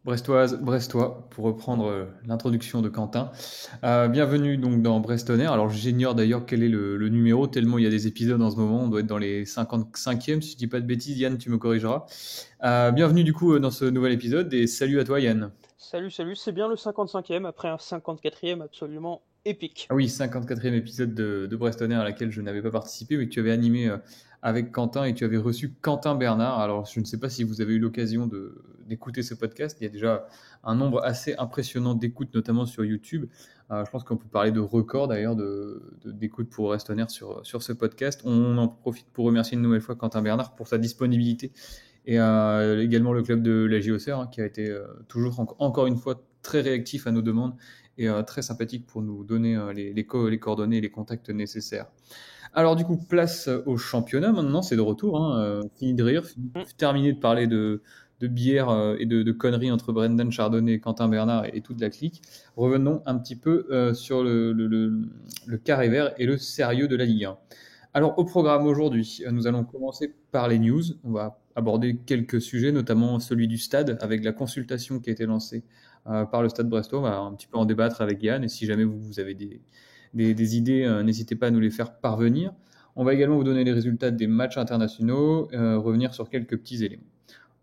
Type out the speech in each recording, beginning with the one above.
Brestoise, Brestois, pour reprendre l'introduction de Quentin. Bienvenue donc dans Brestonner. Alors j'ignore d'ailleurs quel est le numéro, tellement il y a des épisodes en ce moment, on doit être dans les 55e, si je dis pas de bêtises, Yann, tu me corrigeras. Bienvenue du coup dans ce nouvel épisode et salut à toi Yann. Salut, salut, c'est bien le 55e après un 54e absolument épique. Ah oui, 54e épisode de Brestonner à laquelle je n'avais pas participé, mais que tu avais animé avec Quentin et tu avais reçu Quentin Bernard. Alors je ne sais pas si vous avez eu l'occasion d'écouter ce podcast, il y a déjà un nombre assez impressionnant d'écoutes, notamment sur YouTube. Je pense qu'on peut parler de record d'ailleurs d'écoutes pour Brestonner sur ce podcast. On en profite pour remercier une nouvelle fois Quentin Bernard pour sa disponibilité et également le club de la JOCR qui a été toujours encore une fois très réactif à nos demandes et très sympathique pour nous donner les coordonnées et les contacts nécessaires. Alors du coup, place au championnat maintenant, c'est de retour, hein, fini de rire, Mm. terminé de parler de bière et de conneries entre Brendan Chardonnay, Quentin Bernard et toute la clique. Revenons un petit peu sur le carré vert et le sérieux de la Ligue 1. Alors au programme aujourd'hui, nous allons commencer par les news. On va aborder quelques sujets, notamment celui du stade, avec la consultation qui a été lancée par le Stade Brestois. On va un petit peu en débattre avec Yann, et si jamais vous avez des idées, n'hésitez pas à nous les faire parvenir. On va également vous donner les résultats des matchs internationaux, revenir sur quelques petits éléments.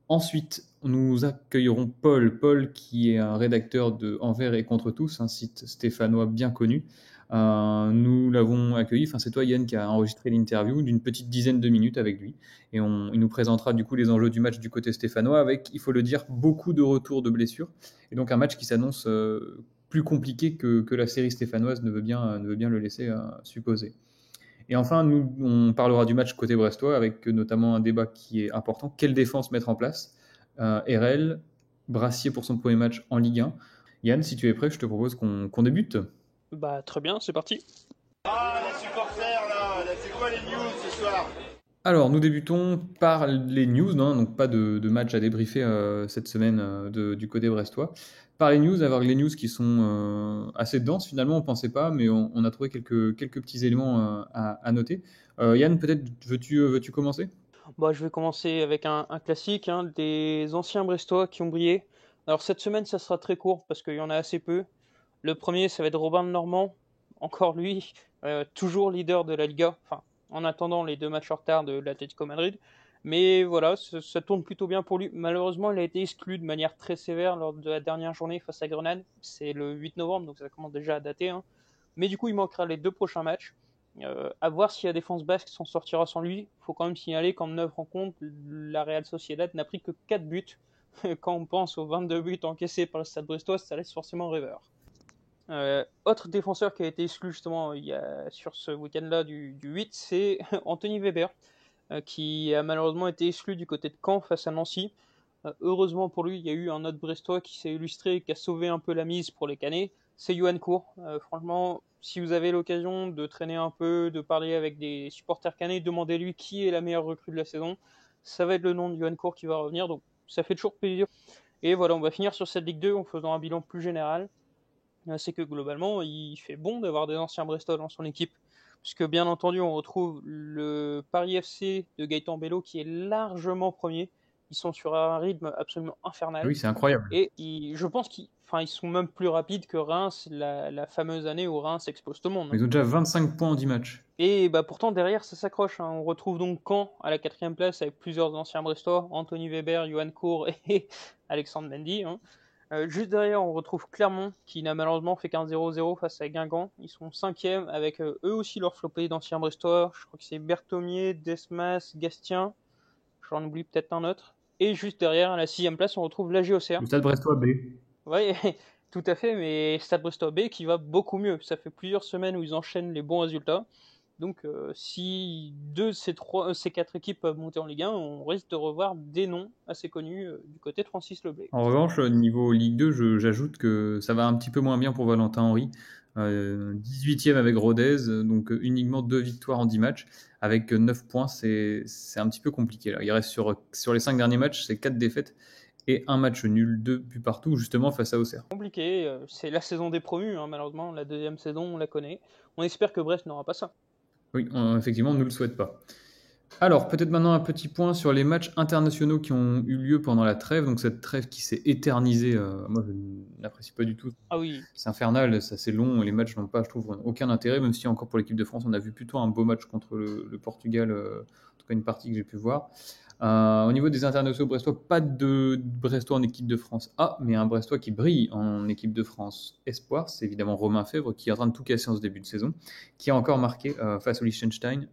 Ensuite, nous accueillerons Paul qui est un rédacteur de Envers et contre tous, un site stéphanois bien connu. Nous l'avons accueilli, enfin c'est toi Yann qui a enregistré l'interview d'une petite dizaine de minutes avec lui. Et il nous présentera du coup les enjeux du match du côté stéphanois avec, il faut le dire, beaucoup de retours de blessures. Et donc un match qui s'annonce plus compliqué que la série stéphanoise ne veut bien le laisser supposer. Et enfin, on parlera du match côté brestois avec notamment un débat qui est important. Quelle défense mettre en place RL, Brassier pour son premier match en Ligue 1. Yann, si tu es prêt, je te propose qu'on débute. Bah très bien, c'est parti. Ah, les supporters là, c'est quoi les news ce soir? Alors, nous débutons par les news, hein, donc pas de match à débriefer cette semaine du côté brestois. Par les news, avoir les news qui sont assez denses finalement, on ne pensait pas, mais on a trouvé quelques petits éléments à noter. Yann, peut-être veux-tu commencer? Bah, je vais commencer avec un classique, hein, des anciens Brestois qui ont brillé. Alors cette semaine, ça sera très court parce qu'il y en a assez peu. Le premier, ça va être Robin de Normand, encore lui, toujours leader de la Liga, enfin, en attendant les deux matchs en retard de l'Atlético Madrid. Mais voilà, ça tourne plutôt bien pour lui. Malheureusement, il a été exclu de manière très sévère lors de la dernière journée face à Grenade. C'est le 8 novembre, donc ça commence déjà à dater, hein. Mais du coup, il manquera les deux prochains matchs. À voir si la défense basque s'en sortira sans lui. Il faut quand même signaler qu'en 9 rencontres, la Real Sociedad n'a pris que 4 buts. Quand on pense aux 22 buts encaissés par le Stade Brestois, ça laisse forcément rêveur. Autre défenseur qui a été exclu justement sur ce week-end-là du 8, c'est Anthony Weber, qui a malheureusement été exclu du côté de Caen face à Nancy. Heureusement pour lui, il y a eu un autre Brestois qui s'est illustré et qui a sauvé un peu la mise pour les Canets, c'est Johan Cour. Franchement, si vous avez l'occasion de traîner un peu, de parler avec des supporters Canets, demandez-lui qui est la meilleure recrue de la saison. Ça va être le nom de Johan Cour qui va revenir, donc ça fait toujours plaisir. Et voilà, on va finir sur cette Ligue 2 en faisant un bilan plus général. C'est que globalement, il fait bon d'avoir des anciens Brestois dans son équipe. Puisque bien entendu, on retrouve le Paris FC de Gaëtan Bello qui est largement premier. Ils sont sur un rythme absolument infernal. Oui, c'est incroyable. Et je pense qu'ils sont même plus rapides que Reims, la fameuse année où Reims expose tout le monde, hein. Ils ont déjà 25 points en 10 matchs. Et bah pourtant derrière ça s'accroche, hein. On retrouve donc Caen à la quatrième place avec plusieurs anciens Brestois, Anthony Weber, Johan Cour et Alexandre Mendy, hein. Juste derrière on retrouve Clermont qui n'a malheureusement fait qu'un 0-0 face à Guingamp. Ils sont cinquième avec eux aussi leur flopée d'anciens Brestois. Je crois que c'est Berthomier, Desmas, Gastien. J'en oublie peut-être un autre. Et juste derrière à la sixième place on retrouve la JOCR. Le Stade Brestois B. Oui, tout à fait, mais Stade Brestois B qui va beaucoup mieux. Ça fait plusieurs semaines où ils enchaînent les bons résultats. Donc si deux de ces quatre équipes peuvent monter en Ligue 1, on risque de revoir des noms assez connus du côté de Francis Leblay. En revanche, niveau Ligue 2, j'ajoute que ça va un petit peu moins bien pour Valentin Henry. 18e avec Rodez, donc uniquement 2 victoires en 10 matchs. Avec 9 points, c'est un petit peu compliqué. Là. Il reste sur les 5 derniers matchs, c'est 4 défaites et un match nul, 2 buts partout, justement face à Auxerre. Compliqué, c'est la saison des promus, hein, malheureusement. La deuxième saison, on la connaît. On espère que Brest n'aura pas ça. Oui, effectivement, on ne le souhaite pas. Alors, peut-être maintenant un petit point sur les matchs internationaux qui ont eu lieu pendant la trêve. Donc, cette trêve qui s'est éternisée, moi je n'apprécie pas du tout. Ah oui, C'est infernal, c'est assez long, les matchs n'ont pas, je trouve, aucun intérêt, même si encore pour l'équipe de France, on a vu plutôt un beau match contre le Portugal, en tout cas une partie que j'ai pu voir. Au niveau des internationaux brestois, pas de Brestois en équipe de France A, mais un Brestois qui brille en équipe de France Espoir, c'est évidemment Romain Fèvre qui est en train de tout casser en ce début de saison, qui a encore marqué face au Liechtenstein.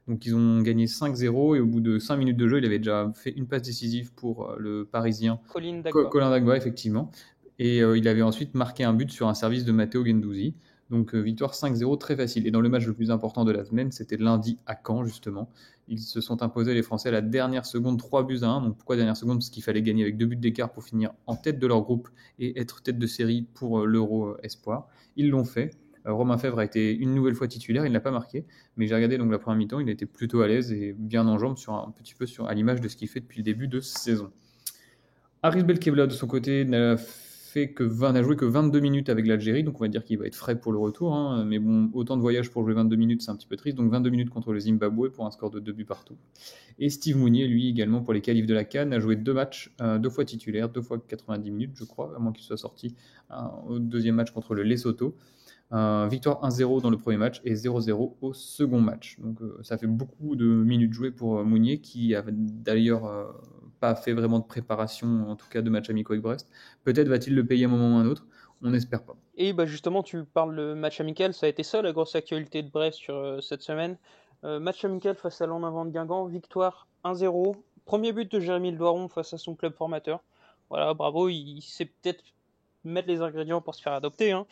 Donc ils ont gagné 5-0 et au bout de 5 minutes de jeu, il avait déjà fait une passe décisive pour le Parisien Colin Dagba. Colin Dagba, effectivement. Et il avait ensuite marqué un but sur un service de Matteo Guendouzi. Donc victoire 5-0 très facile. Et dans le match le plus important de la semaine, c'était lundi à Caen justement. Ils se sont imposés les Français à la dernière seconde 3-1. Donc pourquoi dernière seconde? Parce qu'il fallait gagner avec 2 buts d'écart pour finir en tête de leur groupe et être tête de série pour l'Euro Espoir. Ils l'ont fait. Romain Fèvre a été une nouvelle fois titulaire, il n'a pas marqué, mais j'ai regardé donc la première mi-temps, il était plutôt à l'aise et bien en jambes sur un petit peu à l'image de ce qu'il fait depuis le début de saison. Aris Belkebla de son côté n'a joué que 22 minutes avec l'Algérie, donc on va dire qu'il va être frais pour le retour, hein, mais bon, autant de voyages pour jouer 22 minutes, c'est un petit peu triste, donc 22 minutes contre le Zimbabwe pour un score de 2 buts partout. Et Steve Mounier, lui également pour les qualifs de la CAN, a joué 2 matchs, 2 fois titulaire, 2 fois 90 minutes je crois, à moins qu'il soit sorti au deuxième match contre le Lesotho. Victoire 1-0 dans le premier match et 0-0 au second match. Donc ça fait beaucoup de minutes jouées pour Mounier, qui avait d'ailleurs pas fait vraiment de préparation, en tout cas de match amicaux avec Brest. Peut-être va-t-il le payer à un moment ou à un autre, on n'espère pas. Et bah justement, tu parles de match amical, ça a été ça la grosse actualité de Brest sur cette semaine. Match amical face à l'En-Avant de Guingamp, victoire 1-0. Premier but de Jérémy Le Doiron face à son club formateur. Voilà, bravo, il sait peut-être mettre les ingrédients pour se faire adopter, hein.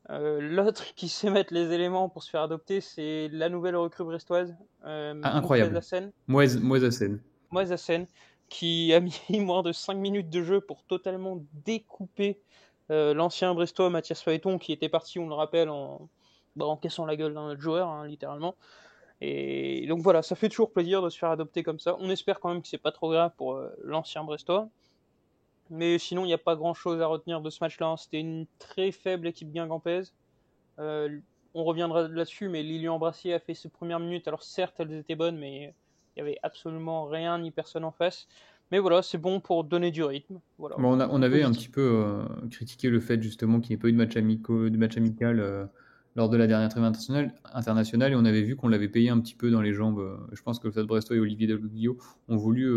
L'autre qui sait mettre les éléments pour se faire adopter, c'est la nouvelle recrue brestoise, Incroyable. Moez Hassen, qui a mis moins de 5 minutes de jeu pour totalement découper l'ancien brestois Mathias Phaéton, qui était parti, on le rappelle, en cassant la gueule d'un autre joueur, hein, littéralement. Et donc voilà, ça fait toujours plaisir de se faire adopter comme ça. On espère quand même que c'est pas trop grave pour l'ancien brestois. Mais sinon, il n'y a pas grand-chose à retenir de ce match-là, hein. C'était une très faible équipe guingampaise. On reviendra là-dessus, mais Lilian Brassier a fait ses premières minutes. Alors certes, elles étaient bonnes, mais il n'y avait absolument rien ni personne en face. Mais voilà, c'est bon pour donner du rythme. Voilà. Bon, on avait un petit peu critiqué le fait justement qu'il n'y ait pas eu de match amical lors de la dernière trêve internationale, et on avait vu qu'on l'avait payé un petit peu dans les jambes. Je pense que le Stade Brestois et Olivier Deluglio ont voulu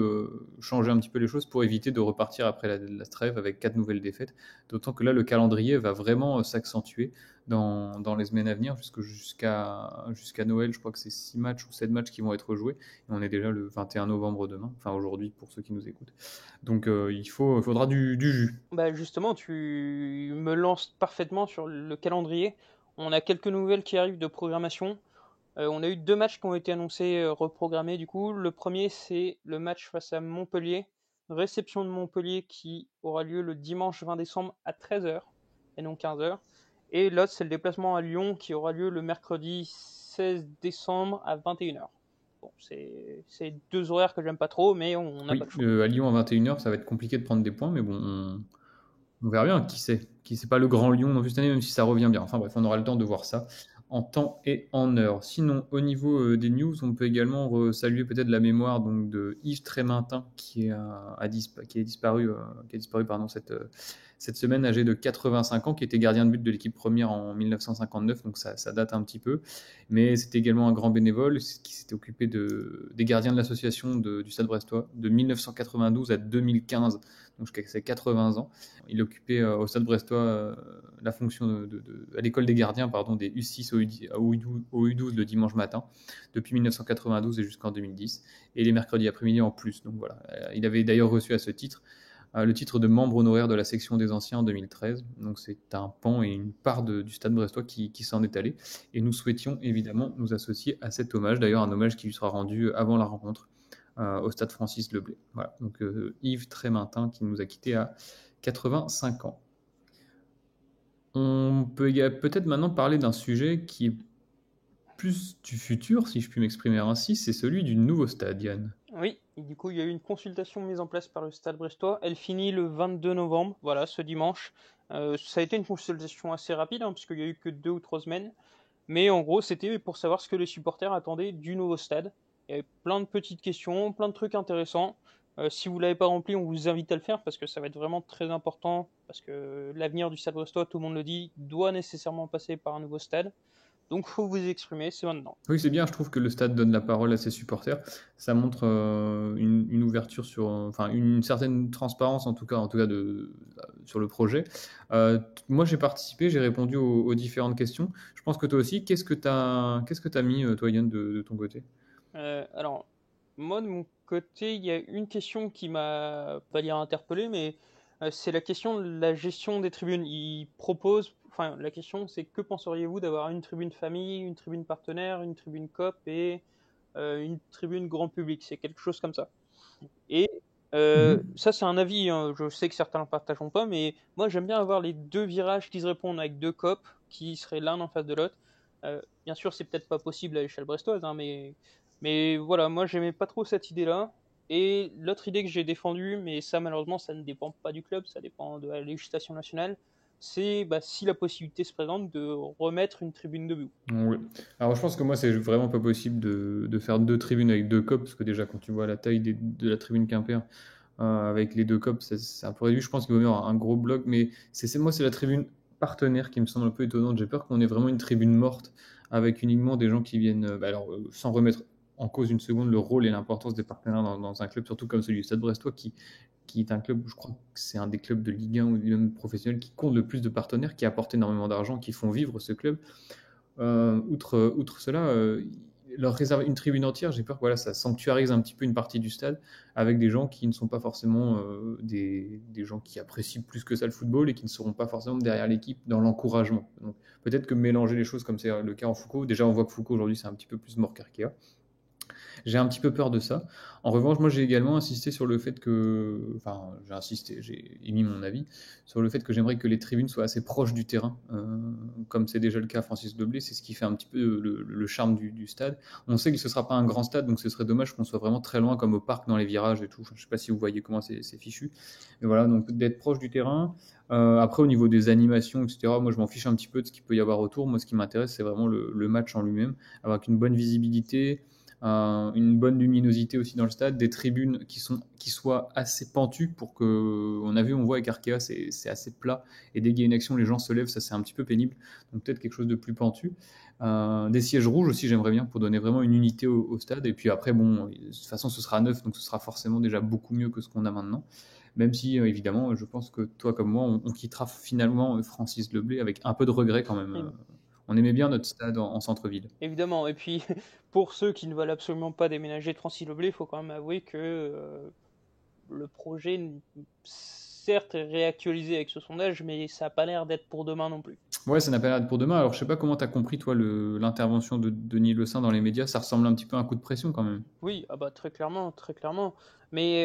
changer un petit peu les choses pour éviter de repartir après la trêve avec 4 nouvelles défaites. D'autant que là, le calendrier va vraiment s'accentuer dans les semaines à venir jusqu'à Noël. Je crois que c'est 6 matchs ou 7 matchs qui vont être joués. Et on est déjà le 21 novembre demain, enfin aujourd'hui pour ceux qui nous écoutent. Donc il faudra du jus. Bah justement, tu me lances parfaitement sur le calendrier. On a quelques nouvelles qui arrivent de programmation. On a eu 2 matchs qui ont été annoncés, reprogrammés du coup. Le premier, c'est le match face à Montpellier. Réception de Montpellier qui aura lieu le dimanche 20 décembre à 13h et non 15h. Et l'autre, c'est le déplacement à Lyon qui aura lieu le mercredi 16 décembre à 21h. Bon, c'est 2 horaires que j'aime pas trop, mais on n'a pas le choix. À Lyon à 21h, ça va être compliqué de prendre des points, mais bon, on verra bien, qui sait. Qui c'est pas le grand Lyon non plus cette année, même si ça revient bien. Enfin bref, on aura le temps de voir ça en temps et en heure. Sinon, au niveau des news, on peut également saluer peut-être la mémoire donc, de Yves Trémintin qui a disparu cette semaine, âgé de 85 ans, qui était gardien de but de l'équipe première en 1959, donc ça date un petit peu. Mais c'était également un grand bénévole qui s'était occupé des gardiens de l'association du Stade Brestois de 1992 à 2015, donc jusqu'à ses 80 ans. Il occupait au Stade Brestois la fonction à l'école des gardiens des U6 au U12 le dimanche matin, depuis 1992 et jusqu'en 2010, et les mercredis après-midi en plus. Donc voilà, il avait d'ailleurs reçu à ce titre le titre de membre honoraire de la section des anciens en 2013. Donc c'est un pan et une part du Stade Brestois qui s'en est allé. Et nous souhaitions évidemment nous associer à cet hommage. D'ailleurs, un hommage qui lui sera rendu avant la rencontre au Stade Francis Leblay. Voilà. Donc Yves Trémintin qui nous a quittés à 85 ans. On peut peut-être maintenant parler d'un sujet qui est plus du futur, si je puis m'exprimer ainsi, c'est celui du nouveau stade, Yann. Oui, et du coup, il y a eu une consultation mise en place par le Stade Brestois. Elle finit le 22 novembre, voilà, ce dimanche. Ça a été une consultation assez rapide, hein, puisqu'il n'y a eu que 2 ou 3 semaines. Mais en gros, c'était pour savoir ce que les supporters attendaient du nouveau stade. Il y avait plein de petites questions, plein de trucs intéressants. Si vous ne l'avez pas rempli, on vous invite à le faire parce que ça va être vraiment très important. Parce que l'avenir du Stade Brestois, tout le monde le dit, doit nécessairement passer par un nouveau stade. Donc, faut vous exprimer, c'est maintenant. Oui, c'est bien, je trouve que le stade donne la parole à ses supporters. Ça montre une ouverture sur, enfin une certaine transparence en tout cas sur le projet. Moi, j'ai participé, j'ai répondu aux différentes questions. Je pense que toi aussi, qu'est-ce que t'as mis, toi, Yann, de ton côté? Alors, moi, de mon côté, il y a une question qui m'a, pas dire interpellé, mais c'est la question de la gestion des tribunes. Il propose, enfin, la question, c'est que penseriez-vous d'avoir une tribune famille, une tribune partenaire, une tribune COP et une tribune grand public? C'est quelque chose comme ça. Et Mhm. ça, c'est un avis, hein. Je sais que certains ne le partageront pas, mais moi, j'aime bien avoir les deux virages qui se répondent avec deux COP qui seraient l'un en face de l'autre. Bien sûr, c'est peut-être pas possible à l'échelle brestoise, hein, mais voilà, moi, j'aimais pas trop cette idée-là. Et l'autre idée que j'ai défendue, mais ça, malheureusement, ça ne dépend pas du club, ça dépend de la législation nationale, c'est bah, si la possibilité se présente de remettre une tribune debout. Oui. Alors, je pense que moi, c'est vraiment pas possible de faire deux tribunes avec deux copes, parce que déjà, quand tu vois la taille de la tribune Quimper, avec les deux copes, c'est un peu réduit. Je pense qu'il vaut mieux avoir un gros bloc, mais moi, c'est la tribune partenaire qui me semble un peu étonnante. J'ai peur qu'on ait vraiment une tribune morte avec uniquement des gens qui viennent, sans remettre en cause une seconde le rôle et l'importance des partenaires dans un club, surtout comme celui du Stade Brestois, qui est un club, je crois que c'est un des clubs de Ligue 1 ou même professionnel qui compte le plus de partenaires, qui apporte énormément d'argent, qui font vivre ce club. Outre cela, leur réserver une tribune entière, j'ai peur que voilà, ça sanctuarise un petit peu une partie du stade avec des gens qui ne sont pas forcément des gens qui apprécient plus que ça le football et qui ne seront pas forcément derrière l'équipe dans l'encouragement. Donc peut-être que mélanger les choses comme c'est le cas en Foucault, déjà on voit que Foucault aujourd'hui c'est un petit peu plus mort qu'Arkea. J'ai un petit peu peur de ça. En revanche, moi, j'ai également insisté sur le fait que, enfin, j'ai émis mon avis sur le fait que j'aimerais que les tribunes soient assez proches du terrain, comme c'est déjà le cas à Francis Leblé. C'est ce qui fait un petit peu le charme du stade. On sait que ce sera pas un grand stade, donc ce serait dommage qu'on soit vraiment très loin, comme au parc dans les virages et tout. Enfin, je sais pas si vous voyez comment c'est fichu. Mais voilà, donc d'être proche du terrain. Après, au niveau des animations, etc., moi, je m'en fiche un petit peu de ce qu'il peut y avoir autour. Moi, ce qui m'intéresse, c'est vraiment le match en lui-même, avec une bonne visibilité, une bonne luminosité aussi dans le stade, des tribunes qui soient assez pentues pour que, on voit avec Arkea, c'est assez plat et dès qu'il y a une action, les gens se lèvent, ça c'est un petit peu pénible, donc peut-être quelque chose de plus pentu. Des sièges rouges aussi, j'aimerais bien pour donner vraiment une unité au stade. Et puis après, bon, de toute façon, ce sera neuf, donc ce sera forcément déjà beaucoup mieux que ce qu'on a maintenant. Même si, évidemment, je pense que toi comme moi, on quittera finalement Francis Leblé avec un peu de regret quand même. On aimait bien notre stade en centre-ville. Évidemment, et puis pour ceux qui ne veulent absolument pas déménager de Francis-Leblé, il faut quand même avouer que le projet, certes, est réactualisé avec ce sondage, mais ça n'a pas l'air d'être pour demain non plus. Ouais, ça n'a pas l'air d'être pour demain. Alors, je sais pas comment tu as compris, toi, l'intervention de Denis Le Saint dans les médias. Ça ressemble un petit peu à un coup de pression quand même. Oui, ah bah très clairement, très clairement. Mais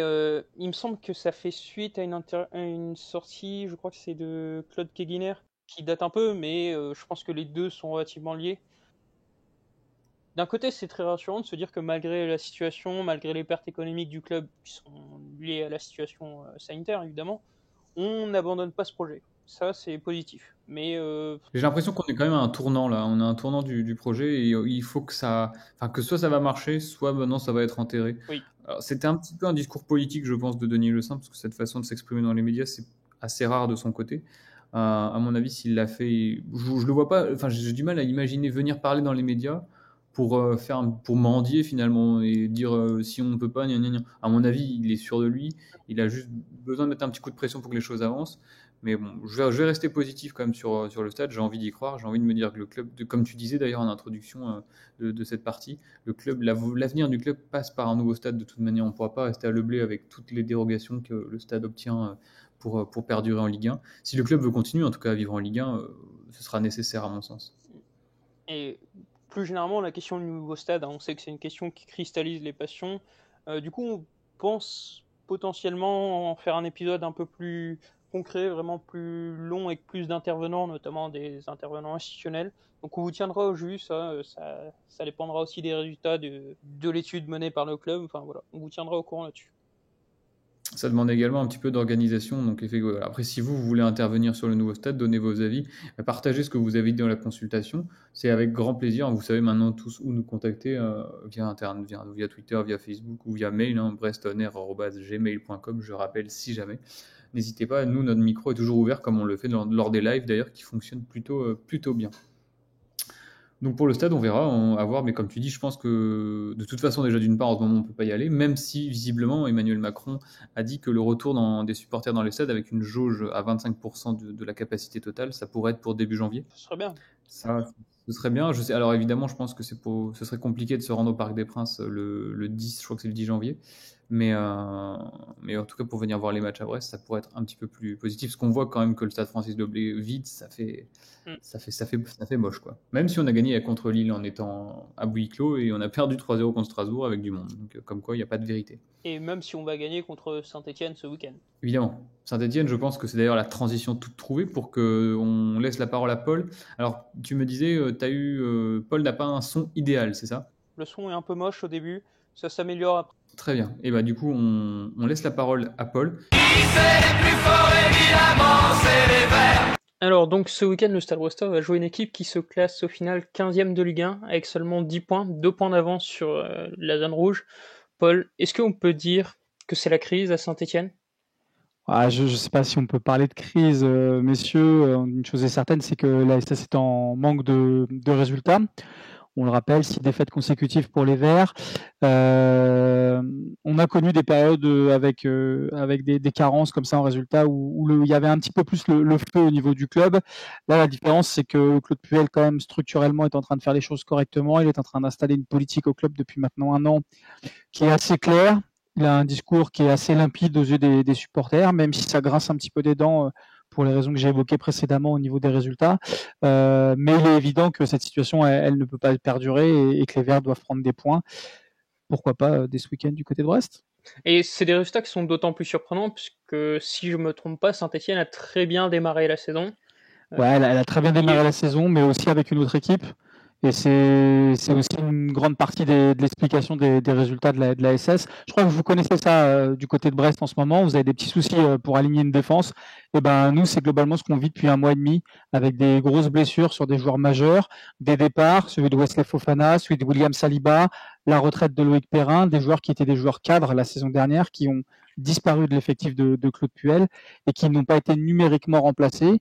il me semble que ça fait suite à à une sortie, je crois que c'est de Claude Keguiner, qui date un peu, mais je pense que les deux sont relativement liés. D'un côté, c'est très rassurant de se dire que malgré la situation, malgré les pertes économiques du club qui sont liées à la situation sanitaire, évidemment, on n'abandonne pas ce projet. Ça, c'est positif. Mais J'ai l'impression qu'on est quand même à un tournant là. On a un tournant du projet et il faut que soit ça va marcher, soit maintenant ça va être enterré. oui, Alors, c'était un petit peu un discours politique, je pense, de Denis Le Saint, parce que cette façon de s'exprimer dans les médias, c'est assez rare de son côté. À mon avis, s'il l'a fait, je le vois pas. Enfin, j'ai du mal à imaginer venir parler dans les médias pour mendier finalement et dire si on ne peut pas, gna gna gna. À mon avis, il est sûr de lui. Il a juste besoin de mettre un petit coup de pression pour que les choses avancent. Mais bon, je vais rester positif quand même sur le stade. J'ai envie d'y croire. J'ai envie de me dire que le club, comme tu disais d'ailleurs en introduction de cette partie, le club, l'avenir du club passe par un nouveau stade. De toute manière, on ne pourra pas rester à Leblé avec toutes les dérogations que le stade obtient pour perdurer en Ligue 1. Si le club veut continuer, en tout cas, à vivre en Ligue 1, ce sera nécessaire à mon sens. et plus généralement, la question du nouveau stade, hein, on sait que c'est une question qui cristallise les passions. Du coup, on pense potentiellement en faire un épisode un peu plus concret, vraiment plus long avec plus d'intervenants, notamment des intervenants institutionnels. Donc on vous tiendra au jus, ça dépendra aussi des résultats de l'étude menée par le club. Enfin voilà, on vous tiendra au courant là-dessus. Ça demande également un petit peu d'organisation. Donc, après, si vous voulez intervenir sur le nouveau stade, donnez vos avis, partagez ce que vous avez dit dans la consultation. C'est avec grand plaisir. Vous savez maintenant tous où nous contacter via Internet, via Twitter, via Facebook ou via mail, brestonair@gmail.com. Je rappelle si jamais. N'hésitez pas. Nous, notre micro est toujours ouvert comme on le fait lors des lives d'ailleurs, qui fonctionnent plutôt bien. Donc pour le stade, on verra, à voir, mais comme tu dis, je pense que de toute façon, déjà d'une part, en ce moment, on ne peut pas y aller, même si visiblement Emmanuel Macron a dit que le retour des supporters dans les stades avec une jauge à 25% de la capacité totale, ça pourrait être pour début janvier. Ce serait bien. Ça, ce serait bien. Je sais, alors évidemment, je pense que ce serait compliqué de se rendre au Parc des Princes le 10, je crois que c'est le 10 janvier. Mais en tout cas, pour venir voir les matchs à Brest, ça pourrait être un petit peu plus positif. Parce qu'on voit quand même que le stade Francis Doblé vide, ça fait moche, quoi. Même si on a gagné contre Lille en étant à huis clos et on a perdu 3-0 contre Strasbourg avec du monde. Donc, comme quoi, il n'y a pas de vérité. Et même si on va gagner contre Saint-Etienne ce week-end. Évidemment. Saint-Etienne, je pense que c'est d'ailleurs la transition toute trouvée pour qu'on laisse la parole à Paul. Alors, tu me disais, Paul n'a pas un son idéal, c'est ça ? Le son est un peu moche au début, ça s'améliore après. Très bien. Et du coup, on laisse la parole à Paul. Alors donc ce week-end, le Stade Brestois va jouer une équipe qui se classe au final 15e de Ligue 1 avec seulement 10 points, 2 points d'avance sur la zone rouge. Paul, est-ce qu'on peut dire que c'est la crise à Saint-Etienne ? Je ne sais pas si on peut parler de crise, messieurs. Une chose est certaine, c'est que la SS est en manque de résultats. On le rappelle, 6 défaites consécutives pour les Verts. On a connu des périodes avec des carences comme ça en résultat où il y avait un petit peu plus le feu au niveau du club. Là, la différence, c'est que Claude Puel, quand même, structurellement, est en train de faire les choses correctement. Il est en train d'installer une politique au club depuis maintenant 1 an qui est assez claire. Il a un discours qui est assez limpide aux yeux des supporters, même si ça grince un petit peu des dents pour les raisons que j'ai évoquées précédemment au niveau des résultats. Mais il est évident que cette situation, elle ne peut pas perdurer et que les Verts doivent prendre des points. Pourquoi pas dès ce week-end du côté de Brest ? Et c'est des résultats qui sont d'autant plus surprenants puisque, si je ne me trompe pas, Saint-Etienne a très bien démarré la saison. Ouais, elle a très bien démarré la saison, mais aussi avec une autre équipe. Et c'est aussi une grande partie de l'explication des résultats de la SS. Je crois que vous connaissez ça du côté de Brest en ce moment. Vous avez des petits soucis pour aligner une défense. Et nous, c'est globalement ce qu'on vit depuis 1 mois et demi, avec des grosses blessures sur des joueurs majeurs, des départs, celui de Wesley Fofana, celui de William Saliba, la retraite de Loïc Perrin, des joueurs qui étaient des joueurs cadres la saison dernière, qui ont disparu de l'effectif de Claude Puel et qui n'ont pas été numériquement remplacés.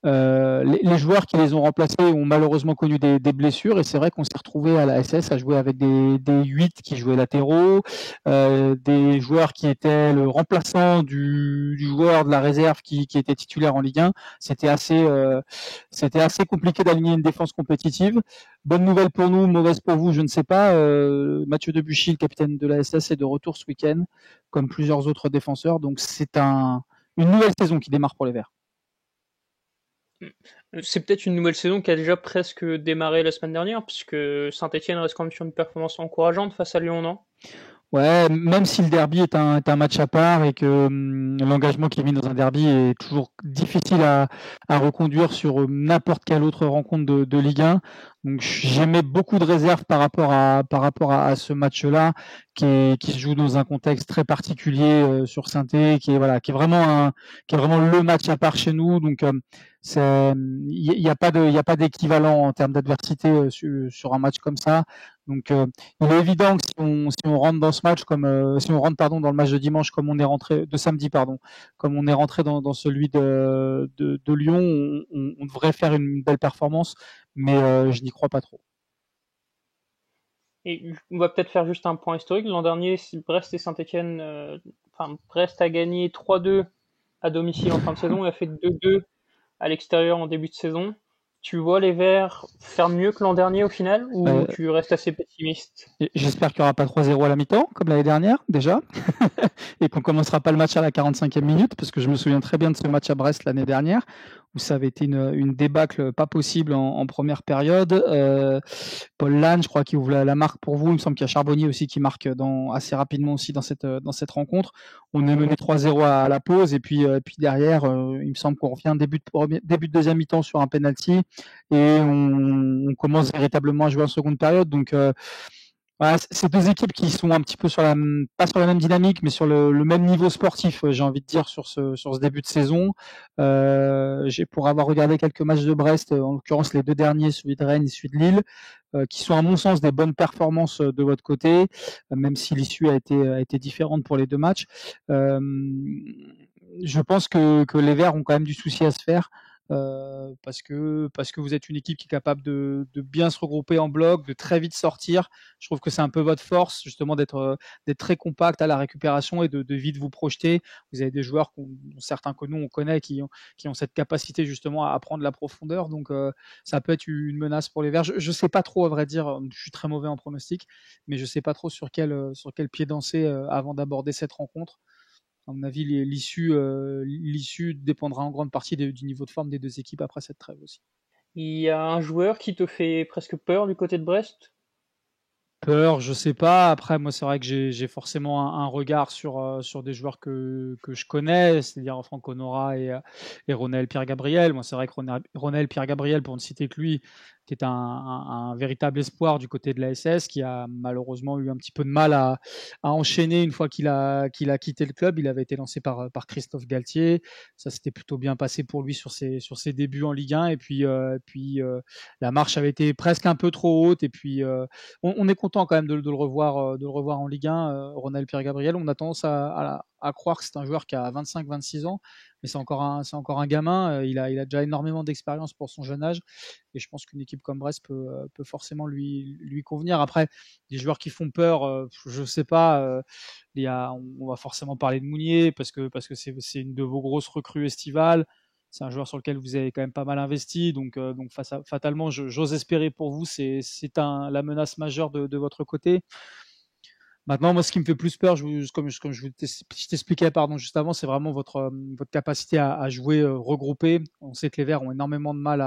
Les joueurs qui les ont remplacés ont malheureusement connu des blessures et c'est vrai qu'on s'est retrouvé à la SS à jouer avec des 8 qui jouaient latéraux, des joueurs qui étaient le remplaçant du joueur de la réserve qui était titulaire en Ligue 1. C'était assez compliqué d'aligner une défense compétitive. Bonne nouvelle pour nous, mauvaise pour vous, je ne sais pas. Mathieu Debuchy, le capitaine de la SS, est de retour ce week-end, comme plusieurs autres défenseurs. Donc c'est une nouvelle saison qui démarre pour les Verts. C'est peut-être une nouvelle saison qui a déjà presque démarré la semaine dernière, puisque Saint-Etienne reste quand même sur une performance encourageante face à Lyon, non ? Ouais, même si le derby est un match à part et que l'engagement qui est mis dans un derby est toujours difficile à reconduire sur n'importe quelle autre rencontre de Ligue 1. Donc j'émets beaucoup de réserves par rapport à ce match-là qui se joue dans un contexte très particulier sur Saint-Étienne, qui est vraiment le match à part chez nous. Donc il y a pas d'équivalent en termes d'adversité sur un match comme ça. Donc il est évident que si on rentre dans ce match si on rentre dans le match de dimanche comme on est rentré de samedi comme on est rentré dans celui de Lyon, on devrait faire une belle performance, mais je n'y crois pas trop. Et on va peut-être faire juste un point historique. L'an dernier, Brest et Saint-Etienne, Brest a gagné 3-2 à domicile en fin de saison et a fait 2-2 à l'extérieur en début de saison. Tu vois les Verts faire mieux que l'an dernier au final, ou tu restes assez pessimiste ? J'espère qu'il n'y aura pas 3-0 à la mi-temps, comme l'année dernière déjà, et qu'on ne commencera pas le match à la 45e minute, parce que je me souviens très bien de ce match à Brest l'année dernière, où ça avait été une débâcle pas possible en première période. Paul Lannes, je crois, qui ouvre la marque pour vous. Il me semble qu'il y a Charbonnier aussi qui marque assez rapidement aussi dans cette rencontre. On est mené 3-0 à la pause, et puis derrière, il me semble qu'on revient début de deuxième mi-temps sur un penalty, et on commence véritablement à jouer en seconde période. Donc Voilà, c'est deux équipes qui sont un petit peu pas sur la même dynamique, mais sur le même niveau sportif, j'ai envie de dire, sur ce début de saison. Pour avoir regardé quelques matchs de Brest, en l'occurrence les deux derniers, celui de Rennes et celui de Lille, qui sont à mon sens des bonnes performances de votre côté, même si l'issue a été différente pour les deux matchs. Je pense que les Verts ont quand même du souci à se faire. Parce que vous êtes une équipe qui est capable de bien se regrouper en bloc, de très vite sortir. Je trouve que c'est un peu votre force, justement, d'être très compact à la récupération et de vite vous projeter. Vous avez des joueurs, certains que nous on connaît, qui ont cette capacité justement à prendre la profondeur. Donc ça peut être une menace pour les Verts. Je sais pas trop, à vrai dire, je suis très mauvais en pronostic, mais je sais pas trop sur quel pied danser avant d'aborder cette rencontre. À mon avis, l'issue dépendra en grande partie du niveau de forme des deux équipes après cette trêve aussi. Il y a un joueur qui te fait presque peur du côté de Brest? Peur, je sais pas. Après, moi, c'est vrai que j'ai forcément un regard sur des joueurs que je connais, c'est-à-dire Franck Honora et Ronel Pierre-Gabriel. Moi, c'est vrai que Ronel Pierre-Gabriel, pour ne citer que lui, qui est un véritable espoir du côté de la SS, qui a malheureusement eu un petit peu de mal à enchaîner une fois qu'il a quitté le club. Il avait été lancé par Christophe Galtier. Ça s'était plutôt bien passé pour lui sur ses débuts en Ligue 1. Et puis la marche avait été presque un peu trop haute. Et puis on est content quand même de le revoir en Ligue 1, Ronald Pierre-Gabriel. On a tendance à croire que c'est un joueur qui a 25-26 ans, mais c'est encore un gamin. Il a déjà énormément d'expérience pour son jeune âge, et je pense qu'une équipe comme Brest peut forcément lui convenir. Après, des joueurs qui font peur, je sais pas. On va forcément parler de Mounier parce que c'est une de vos grosses recrues estivales. C'est un joueur sur lequel vous avez quand même pas mal investi, donc fatalement, j'ose espérer pour vous, c'est la menace majeure de votre côté. Maintenant, moi, ce qui me fait plus peur, comme je t'expliquais pardon, juste avant, c'est vraiment votre capacité à jouer regroupé. On sait que les Verts ont énormément de mal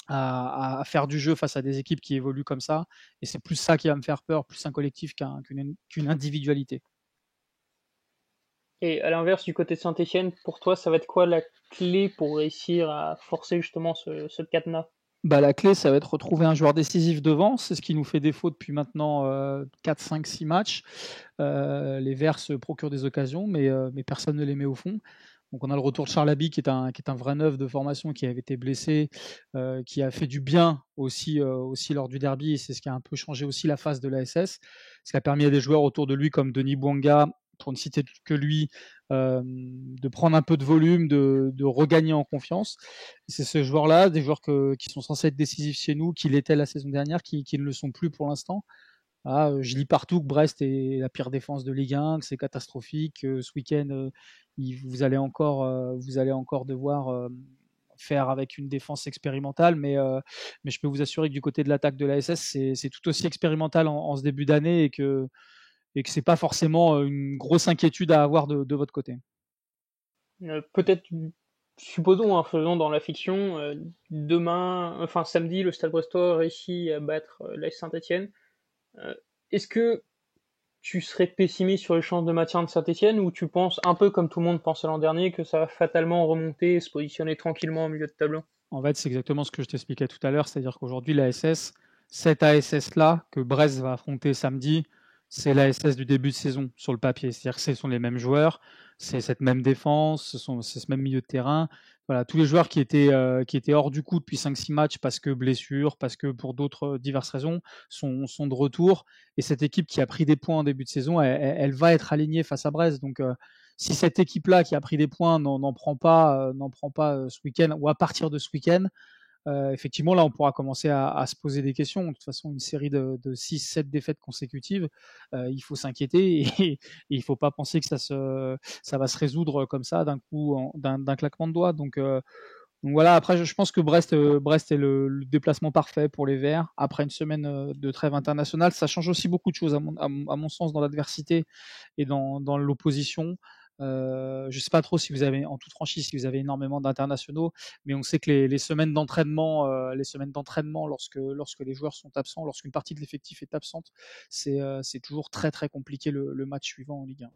à faire du jeu face à des équipes qui évoluent comme ça, et c'est plus ça qui va me faire peur, plus un collectif qu'une individualité. Et à l'inverse, du côté de Saint-Etienne, pour toi, ça va être quoi la clé pour réussir à forcer justement ce cadenas? Bah, la clé, ça va être retrouver un joueur décisif devant. C'est ce qui nous fait défaut depuis maintenant 4, 5, 6 matchs. Les Verts se procurent des occasions, mais personne ne les met au fond. Donc on a le retour de Charles Haby, qui est un vrai neuf de formation, qui avait été blessé, qui a fait du bien aussi lors du derby. Et c'est ce qui a un peu changé aussi la face de la SS. Ce qui a permis à des joueurs autour de lui, comme Denis Bouanga, pour ne citer que lui, de prendre un peu de volume, de regagner en confiance. C'est ce joueur-là, des joueurs qui sont censés être décisifs chez nous, qui l'étaient la saison dernière, qui ne le sont plus pour l'instant. Ah, je lis partout que Brest est la pire défense de Ligue 1, que c'est catastrophique. Ce week-end, vous allez encore devoir faire avec une défense expérimentale, mais je peux vous assurer que du côté de l'attaque de la SS, c'est tout aussi expérimental en ce début d'année, et que c'est pas forcément une grosse inquiétude à avoir de votre côté. Peut-être, supposons, hein, faisons dans la fiction, samedi, le Stade Brestois réussit à battre l'AS Saint-Etienne. Est-ce que tu serais pessimiste sur les chances de maintien de Saint-Etienne, ou tu penses, un peu comme tout le monde pensait l'an dernier, que ça va fatalement remonter et se positionner tranquillement au milieu de tableau? En fait, c'est exactement ce que je t'expliquais tout à l'heure, c'est-à-dire qu'aujourd'hui, l'ASS, cette ASS-là que Brest va affronter samedi, c'est l'ASS du début de saison sur le papier. C'est-à-dire que ce sont les mêmes joueurs, c'est cette même défense, c'est ce même milieu de terrain. Voilà, tous les joueurs qui étaient hors du coup depuis 5-6 matchs parce que blessures, parce que pour d'autres diverses raisons, sont de retour. Et cette équipe qui a pris des points en début de saison, elle va être alignée face à Brest. Donc, si cette équipe-là qui a pris des points n'en prend pas ce week-end, ou à partir de ce week-end, effectivement, là, on pourra commencer à se poser des questions. De toute façon, une série de 6-7 défaites consécutives, il faut s'inquiéter, et il ne faut pas penser que ça va se résoudre comme ça d'un coup, d'un claquement de doigts. Donc voilà, après, je pense que Brest est le déplacement parfait pour les Verts. Après une semaine de trêve internationale, ça change aussi beaucoup de choses, à mon sens, dans l'adversité et dans l'opposition. Je ne sais pas trop si vous avez, en toute franchise, si vous avez énormément d'internationaux, mais on sait que les semaines d'entraînement, lorsque les joueurs sont absents, lorsqu'une partie de l'effectif est absente, c'est toujours très très compliqué le match suivant en Ligue 1.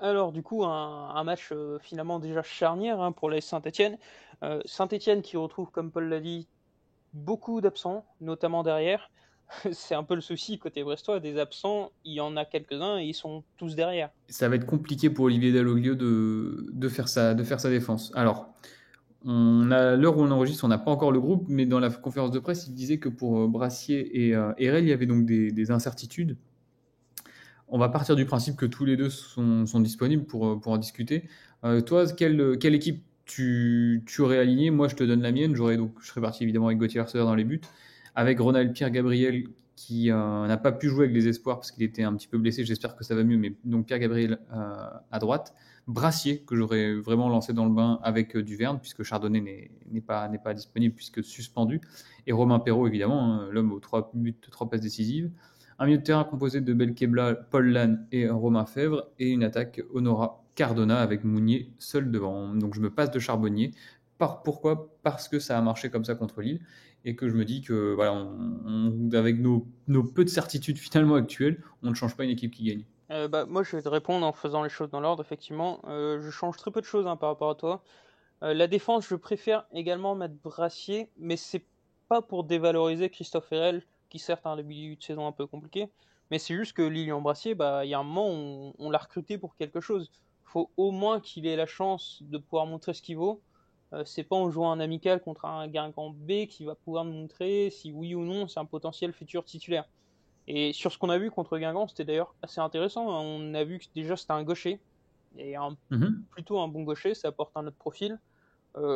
Alors du coup, un match finalement déjà charnière, hein, pour l'AS Saint-Etienne. Saint-Etienne qui retrouve, comme Paul l'a dit, beaucoup d'absents, notamment derrière. c'est un peu le souci côté brestois, des absents, il y en a quelques-uns et ils sont tous derrière. Ça va être compliqué pour Olivier Dalloglio de faire sa défense. Alors, à l'heure où on enregistre, on n'a pas encore le groupe, mais dans la conférence de presse, il disait que pour Brassier et Herel, il y avait donc des incertitudes. On va partir du principe que tous les deux sont disponibles pour en discuter. Toi, quelle équipe tu aurais aligné? Moi, je te donne la mienne. Je serais parti évidemment avec Gauthier Arcelor dans les buts, avec Ronald Pierre Gabriel qui n'a pas pu jouer avec les espoirs parce qu'il était un petit peu blessé. J'espère que ça va mieux, mais donc Pierre Gabriel à droite. Brassier, que j'aurais vraiment lancé dans le bain avec Duverne, puisque Chardonnay n'est pas disponible, puisque suspendu. Et Romain Perrault, évidemment, hein, l'homme aux 3 buts, 3 passes décisives. Un milieu de terrain composé de Belkebla, Paul Lannes et Romain Fèvre, et une attaque Honora Cardona avec Mounier seul devant. Donc je me passe de Charbonnier. Pourquoi ? Parce que ça a marché comme ça contre Lille, et que je me dis que voilà, avec nos peu de certitudes finalement actuelles, on ne change pas une équipe qui gagne. Moi, je vais te répondre en faisant les choses dans l'ordre, effectivement. Je change très peu de choses par rapport à toi. La défense, je préfère également mettre Brassier, mais c'est pas pour dévaloriser Christophe Herel, qui certes a un début de saison un peu compliqué, mais c'est juste que Lilian Brassier, il y a un moment où on l'a recruté pour quelque chose. Faut au moins qu'il ait la chance de pouvoir montrer ce qu'il vaut. C'est pas en jouant un amical contre un Guingamp B qui va pouvoir nous montrer si oui ou non c'est un potentiel futur titulaire. Et sur ce qu'on a vu contre Guingamp, c'était d'ailleurs assez intéressant. On a vu que déjà c'était un gaucher, et plutôt un bon gaucher, ça apporte un autre profil.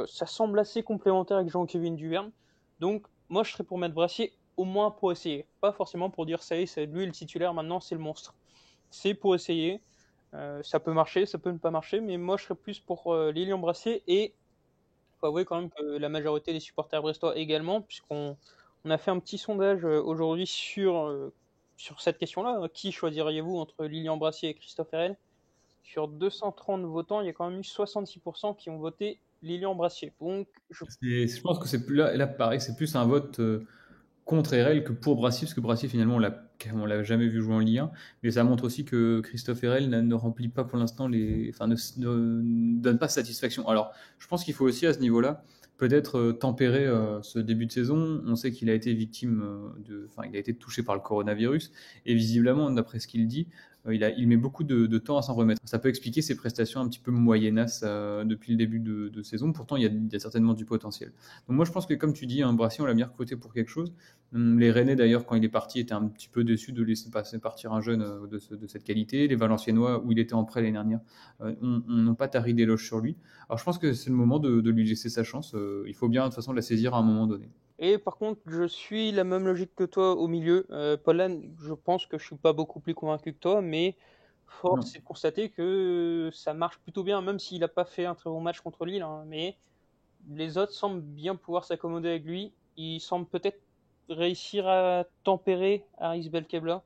Ça semble assez complémentaire avec Jean-Kévin Duverne. Donc moi je serais pour mettre Brassier au moins pour essayer. Pas forcément pour dire ça y est, c'est lui le titulaire, maintenant c'est le monstre. C'est pour essayer. Ça peut marcher, ça peut ne pas marcher, mais moi je serais plus pour Lilian Brassier. Et il faut avouer quand même que la majorité des supporters brestois également, puisqu'on a fait un petit sondage aujourd'hui sur cette question-là. Qui choisiriez-vous entre Lilian Brassier et Christophe Herel ? Sur 230 votants, il y a quand même eu 66% qui ont voté Lilian Brassier. Donc, Je pense que c'est plus là pareil, c'est plus un vote contre Herel que pour Brassier, parce que Brassier finalement on l'a jamais vu jouer en Ligue 1, mais ça montre aussi que Christophe Herel ne remplit pas pour l'instant ne donne pas satisfaction. Alors, je pense qu'il faut aussi à ce niveau-là peut-être tempérer ce début de saison. On sait qu'il a été victime il a été touché par le coronavirus, et visiblement, d'après ce qu'il dit, il met beaucoup de temps à s'en remettre. Ça peut expliquer ses prestations un petit peu moyennasses depuis le début de saison. Pourtant, il y a certainement du potentiel. Donc moi, je pense que comme tu dis, Brassier, on l'a bien recruté pour quelque chose. Les Rennais, d'ailleurs, quand il est parti, étaient un petit peu déçus de laisser partir un jeune de cette qualité. Les Valenciennois, où il était en prêt l'année dernière, n'ont pas tari d'éloges sur lui. Alors je pense que c'est le moment de lui laisser sa chance. Il faut bien, de toute façon, la saisir à un moment donné. Et par contre, je suis la même logique que toi au milieu. Pollan, je pense que je suis pas beaucoup plus convaincu que toi, mais force est de constater que ça marche plutôt bien, même s'il n'a pas fait un très bon match contre Lille. Mais les autres semblent bien pouvoir s'accommoder avec lui. Il semble peut-être réussir à tempérer Aris Belkebla.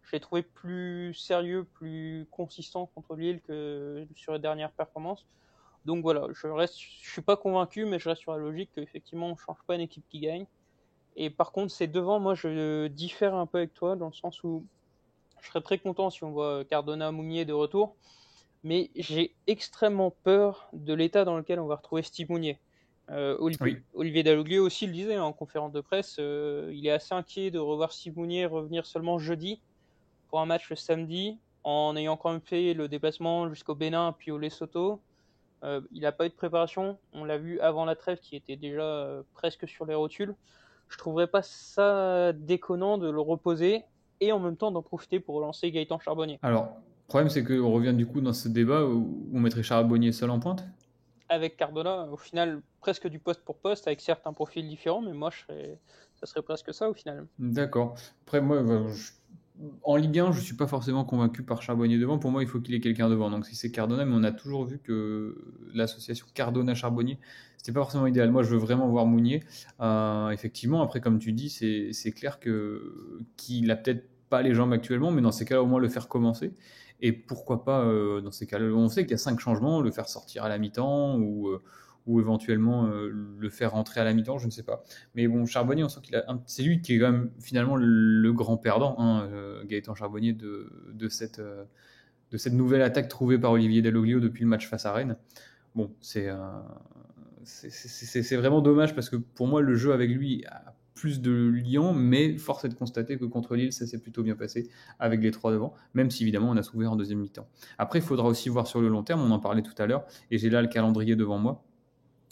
Je l'ai trouvé plus sérieux, plus consistant contre Lille que sur les dernières performances. Donc voilà, je suis pas convaincu, mais je reste sur la logique qu'effectivement on change pas une équipe qui gagne. Et par contre, c'est devant, moi je diffère un peu avec toi, dans le sens où je serais très content si on voit Cardona, Mounier de retour, mais j'ai extrêmement peur de l'état dans lequel on va retrouver Steve Mounier. Olivier Dalloglio aussi le disait en conférence de presse, il est assez inquiet de revoir Steve Mounier revenir seulement jeudi pour un match le samedi, en ayant quand même fait le déplacement jusqu'au Bénin puis au Lesotho. Il n'a pas eu de préparation, on l'a vu avant la trêve qui était déjà presque sur les rotules. Je trouverais pas ça déconnant de le reposer et en même temps d'en profiter pour relancer Gaëtan Charbonnier. Alors, le problème c'est qu'on revient du coup dans ce débat où on mettrait Charbonnier seul en pointe. Avec Cardona, au final, presque du poste pour poste, avec certes un profil différent, mais moi ça serait presque ça au final. D'accord. Après moi, en Ligue 1, je ne suis pas forcément convaincu par Charbonnier devant. Pour moi, il faut qu'il ait quelqu'un devant. Donc si c'est Cardona, mais on a toujours vu que l'association Cardona-Charbonnier, c'était pas forcément idéal. Moi, je veux vraiment voir Mounier. Effectivement, après, comme tu dis, c'est clair qu'il a peut-être pas les jambes actuellement, mais dans ces cas-là, au moins le faire commencer. Et pourquoi pas, dans ces cas-là, on sait qu'il y a 5 changements, le faire sortir à la mi-temps ou éventuellement le faire rentrer à la mi-temps, je ne sais pas. Mais bon, Charbonnier, on sent c'est lui qui est quand même finalement le grand perdant, Gaëtan Charbonnier, de cette nouvelle attaque trouvée par Olivier Dalloglio depuis le match face à Rennes. Bon, c'est vraiment dommage parce que pour moi, le jeu avec lui plus de Lyon, mais force est de constater que contre Lille, ça s'est plutôt bien passé avec les 3 devant, même si évidemment on a souffert en deuxième mi-temps. Après, il faudra aussi voir sur le long terme, on en parlait tout à l'heure, et j'ai là le calendrier devant moi.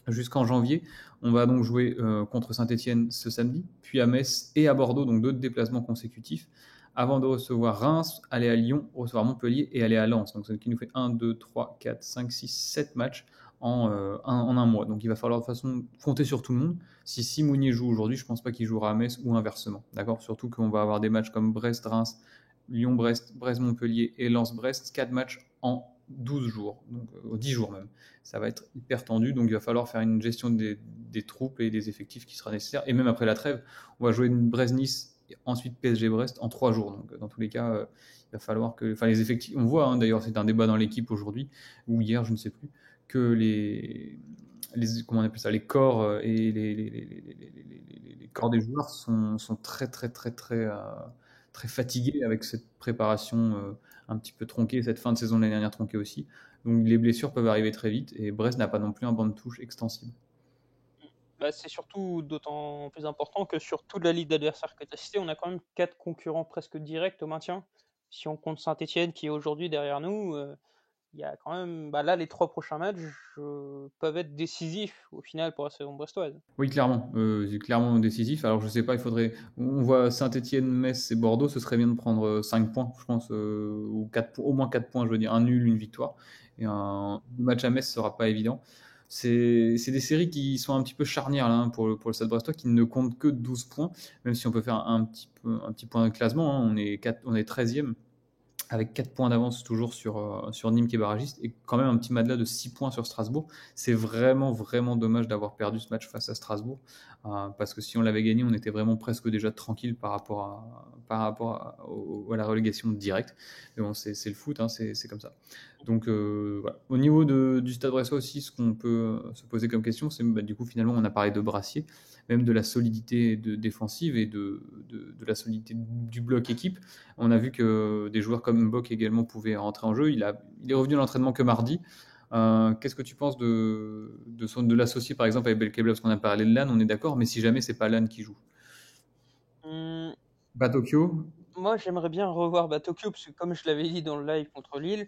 Jusqu'en janvier, on va donc jouer contre Saint-Etienne ce samedi, puis à Metz et à Bordeaux, donc 2 déplacements consécutifs, avant de recevoir Reims, aller à Lyon, recevoir Montpellier et aller à Lens. Donc, ce qui nous fait 1, 2, 3, 4, 5, 6, 7 matchs en un mois. Donc, il va falloir de toute façon compter sur tout le monde. Si Mounier joue aujourd'hui, je ne pense pas qu'il jouera à Metz ou inversement. D'accord ? Surtout qu'on va avoir des matchs comme Brest-Reims, Lyon-Brest, Brest-Montpellier et Lens-Brest, 4 matchs en 12 jours, donc 10 jours même. Ça va être hyper tendu, donc il va falloir faire une gestion des troupes et des effectifs qui sera nécessaire. Et même après la trêve, on va jouer une Brest-Nice, ensuite PSG-Brest en 3 jours. Donc dans tous les cas, il va falloir que... Enfin, les effectifs, on voit, d'ailleurs, c'est un débat dans l'équipe aujourd'hui, ou hier, je ne sais plus, que comment on appelle ça, les corps et les corps des joueurs sont très, très, très, très, très fatigués avec cette préparation un petit peu tronquée, cette fin de saison de l'année dernière tronquée aussi. Donc les blessures peuvent arriver très vite et Brest n'a pas non plus un banc de touche extensible. C'est surtout d'autant plus important que sur toute la liste d'adversaires que tu as cité, on a quand même 4 concurrents presque directs au maintien. Si on compte Saint-Etienne qui est aujourd'hui derrière nous, il y a quand même là les 3 prochains matchs peuvent être décisifs au final pour la saison brestoise. Oui, clairement, c'est clairement décisif. Alors je sais pas, on voit Saint-Etienne, Metz et Bordeaux, ce serait bien de prendre 5 points, je pense, ou 4, au moins 4 points, je veux dire, un nul, une victoire. Et un match à Metz sera pas évident. C'est des séries qui sont un petit peu charnières là, pour le Stade Brestois, qui ne compte que 12 points, même si on peut faire un petit point de classement, hein. On est 13e. Avec 4 points d'avance toujours sur Nîmes qui est barragiste et quand même un petit matelas de 6 points sur Strasbourg. C'est vraiment, vraiment dommage d'avoir perdu ce match face à Strasbourg parce que si on l'avait gagné, on était vraiment presque déjà tranquille par rapport à la relégation directe. Mais bon, c'est le foot, hein, c'est comme ça. Donc voilà. Au niveau du Stade Brestois aussi, ce qu'on peut se poser comme question, c'est du coup finalement on a parlé de Brassier, même de la solidité défensive et de la solidité du bloc équipe. On a vu que des joueurs comme Mbok également pouvaient rentrer en jeu. Il est revenu à l'entraînement que mardi. Qu'est-ce que tu penses de l'associer par exemple avec Belkebla, parce qu'on a parlé de Lannes, on est d'accord, mais si jamais c'est pas Lannes qui joue. Batokyo. Moi j'aimerais bien revoir Batokyo, parce que comme je l'avais dit dans le live contre Lille,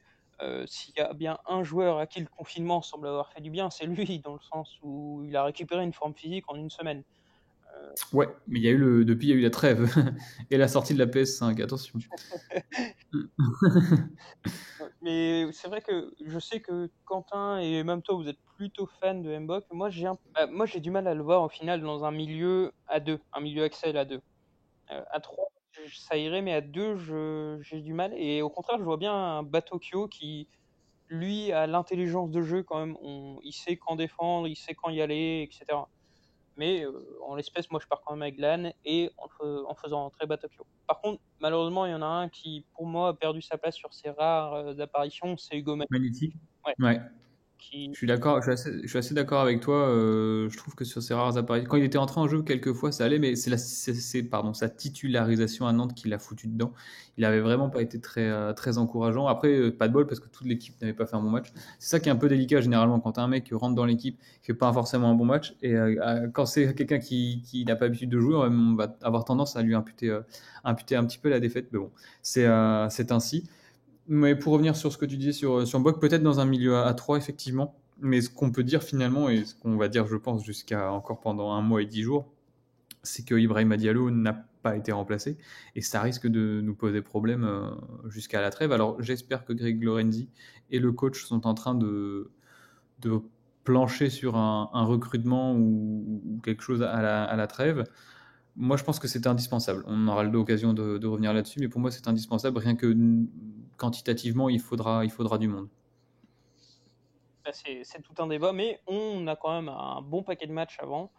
s'il y a bien un joueur à qui le confinement semble avoir fait du bien, c'est lui, dans le sens où il a récupéré une forme physique en une semaine. Ouais, mais depuis il y a eu la trêve et la sortie de la PS5, attention. Mais c'est vrai que je sais que Quentin et même toi, vous êtes plutôt fan de Mbok. Moi, j'ai du mal à le voir au final dans un milieu à 2, un milieu Axel à 2. À 3, ça irait, mais à 2, j'ai du mal. Et au contraire, je vois bien un Batokyo qui, lui, a l'intelligence de jeu quand même. Il sait quand défendre, il sait quand y aller, etc. Mais en l'espèce, moi, je pars quand même avec Lan et en faisant entrer Batokyo. Par contre, malheureusement, il y en a un qui, pour moi, a perdu sa place sur ses rares apparitions, c'est Hugo Magnifique. Ouais. Je suis d'accord, je suis assez d'accord avec toi. Je trouve que sur ses rares apparitions, quand il était entré en jeu quelques fois, ça allait, mais c'est sa titularisation à Nantes qui l'a foutu dedans. Il avait vraiment pas été très encourageant. Après, pas de bol parce que toute l'équipe n'avait pas fait un bon match. C'est ça qui est un peu délicat généralement quand un mec rentre dans l'équipe qui fait pas forcément un bon match et quand c'est quelqu'un qui n'a pas l'habitude de jouer, on va avoir tendance à lui imputer un petit peu la défaite. Mais bon, c'est ainsi. Mais pour revenir sur ce que tu disais sur Mbok, peut-être dans un milieu à 3, effectivement. Mais ce qu'on peut dire finalement, et ce qu'on va dire, je pense, jusqu'à encore pendant 1 mois et 10 jours, c'est que Ibrahima Diallo n'a pas été remplacé. Et ça risque de nous poser problème jusqu'à la trêve. Alors j'espère que Greg Lorenzi et le coach sont en train de plancher sur un recrutement ou quelque chose à la trêve. Moi, je pense que c'est indispensable. On aura l'occasion de revenir là-dessus, mais pour moi, c'est indispensable. Rien que quantitativement, il faudra du monde. C'est tout un débat, mais on a quand même un bon paquet de matchs avant.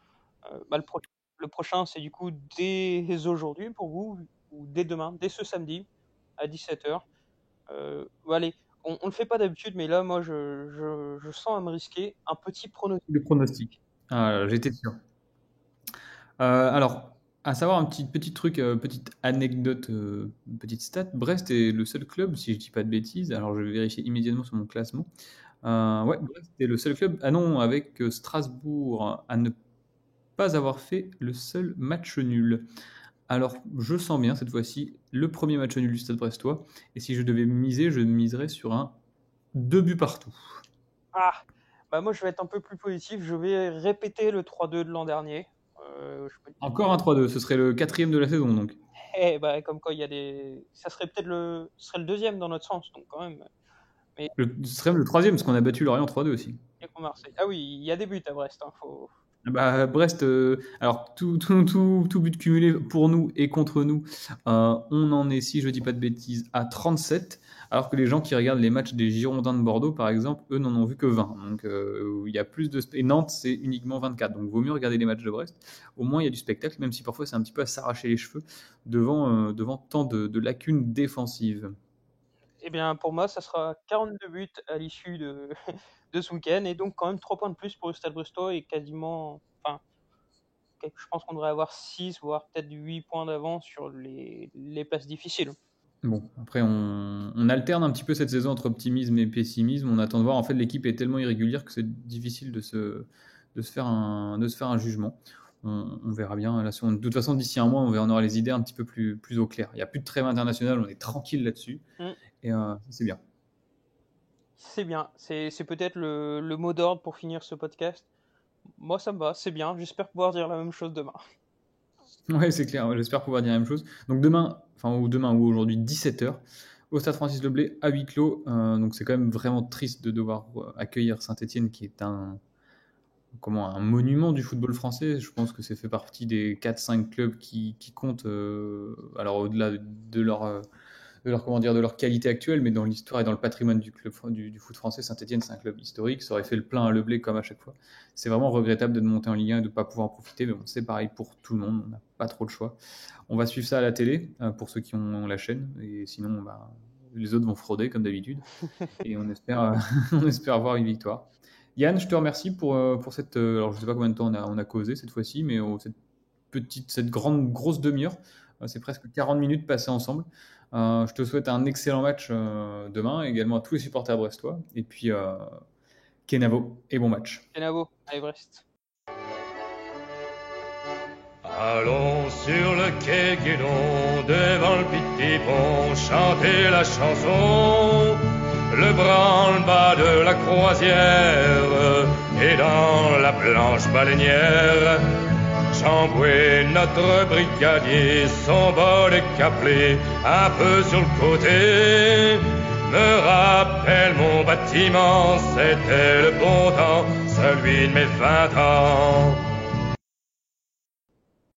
Le prochain, c'est du coup dès aujourd'hui pour vous, ou dès demain, dès ce samedi à 17h. Allez, on le fait pas d'habitude, mais là, moi, je sens à me risquer un petit pronostic. Le pronostic. Ah, j'étais sûr. Alors, à savoir un petit truc, petite anecdote, petite stat. Brest est le seul club, si je dis pas de bêtises. Alors, je vais vérifier immédiatement sur mon classement. Ouais, Brest est le seul club. Ah non, avec Strasbourg à ne pas avoir fait le seul match nul. Alors, je sens bien cette fois-ci le premier match nul du Stade Brestois. Et si je devais miser, je miserais sur un 2 buts partout. Ah, bah moi je vais être un peu plus positif. Je vais répéter le 3-2 de l'an dernier. Encore un 3-2, ce serait le 4e de la saison donc. Comme quoi il y a des. Ça serait peut-être ce serait le 2e dans notre sens, donc quand même. Ce serait le 3e, parce qu'on a battu Lorient 3-2 aussi. Et pour Marseille. Ah oui, il y a des buts à Brest. Brest, alors tout but cumulé pour nous et contre nous, on en est, si je dis pas de bêtises, à 37, alors que les gens qui regardent les matchs des Girondins de Bordeaux, par exemple, eux n'en ont vu que 20. Donc il y a plus de... Et Nantes, c'est uniquement 24. Donc vaut mieux regarder les matchs de Brest. Au moins, il y a du spectacle, même si parfois c'est un petit peu à s'arracher les cheveux devant tant de lacunes défensives. Eh bien, pour moi, ça sera 42 buts à l'issue de ce week-end, et donc quand même 3 points de plus pour le Stade Brestois, et quasiment, je pense qu'on devrait avoir 6, voire peut-être 8 points d'avance sur les places difficiles. Bon, après, on alterne un petit peu cette saison entre optimisme et pessimisme. On attend de voir. En fait, l'équipe est tellement irrégulière que c'est difficile de se faire un jugement. On verra bien. Là, de toute façon, d'ici un mois, on aura les idées un petit peu plus au clair. Il n'y a plus de trêve internationale, on est tranquille là-dessus. Et c'est bien. C'est bien. C'est peut-être le mot d'ordre pour finir ce podcast. Moi, ça me va, c'est bien. J'espère pouvoir dire la même chose demain. Ouais, c'est clair. J'espère pouvoir dire la même chose. Donc demain ou aujourd'hui, 17h, au Stade Francis Leblay, à huis clos. Donc c'est quand même vraiment triste de devoir accueillir Saint-Etienne, qui est un monument du football français. Je pense que c'est fait partie des 4-5 clubs qui comptent, alors au-delà de leur qualité actuelle, mais dans l'histoire et dans le patrimoine du foot français. Saint-Etienne, c'est un club historique, ça aurait fait le plein à Leblay comme à chaque fois. C'est vraiment regrettable de monter en Ligue 1 et de ne pas pouvoir en profiter, mais bon, c'est pareil pour tout le monde, on n'a pas trop le choix. On va suivre ça à la télé, pour ceux qui ont la chaîne, et sinon les autres vont frauder comme d'habitude, et on espère avoir une victoire. Yann, je te remercie pour cette... alors je ne sais pas combien de temps on a causé cette fois-ci, mais cette grosse demi-heure, c'est presque 40 minutes passées ensemble. Je te souhaite un excellent match demain, également à tous les supporters brestois. Et puis, Kenavo et bon match. Kenavo, allez Brest. Allons sur le quai Guédon, devant le petit pont, chanter la chanson. Le branle-bas de la croisière et dans la planche baleinière. Chamboué, notre brigadier, son bonnet caplé, un peu sur le côté, me rappelle mon bâtiment, c'était le bon temps, celui de mes 20 ans.